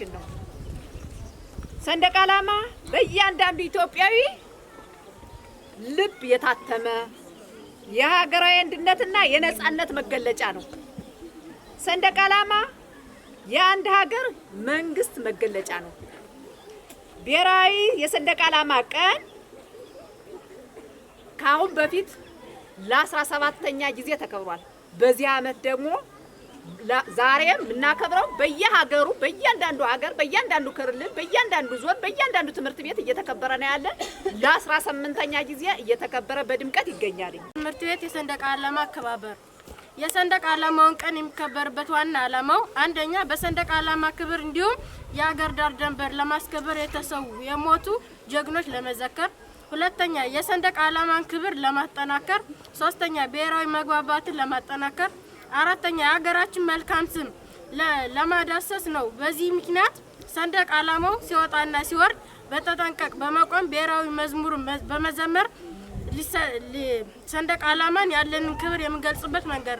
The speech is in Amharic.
መገለጫችን ነው። ሰንደቅ ዓላማ በእያንዳንዱ ኢትዮጵያዊ ልብ የታተመ የሀገራዊ አንድነትና የነጻነት መገለጫ ነው። ሰንደቅ ዓላማ የአንድ ሀገር መንግስት መገለጫ ነው። ብሔራዊ የሰንደቅ ዓላማ ቀን ካሁን በፊት ለ17ኛ ጊዜ ተከብሯል። በዚህ ዓመት ደግሞ ዛሬም እናከብረው በየሀገሩ በእያንዳንዱ ሀገር በእያንዳንዱ ክልል በእያንዳንዱ ዞን በእያንዳንዱ ትምህርት ቤት እየተከበረ ነው ያለ። ለ18ኛ ጊዜ እየተከበረ በድምቀት ይገኛል። ትምህርት ቤት የሰንደቅ ዓላማ አከባበር የሰንደቅ ዓላማውን ቀን የሚከበርበት ዋና ዓላማው አንደኛ በሰንደቅ ዓላማ ክብር እንዲሁም የሀገር ዳር ድንበር ለማስከበር የተሰዉ የሞቱ ጀግኖች ለመዘከር፣ ሁለተኛ የሰንደቅ ዓላማን ክብር ለማጠናከር፣ ሶስተኛ ብሔራዊ መግባባትን ለማጠናከር፣ አራተኛ የሀገራችን መልካም ስም ለማዳሰስ ነው። በዚህ ምክንያት ሰንደቅ ዓላማው ሲወጣና ሲወርድ በተጠንቀቅ በመቆም ብሔራዊ መዝሙር በመዘመር ሰንደቅ ዓላማን ያለንን ክብር የምንገልጽበት መንገድ ነው።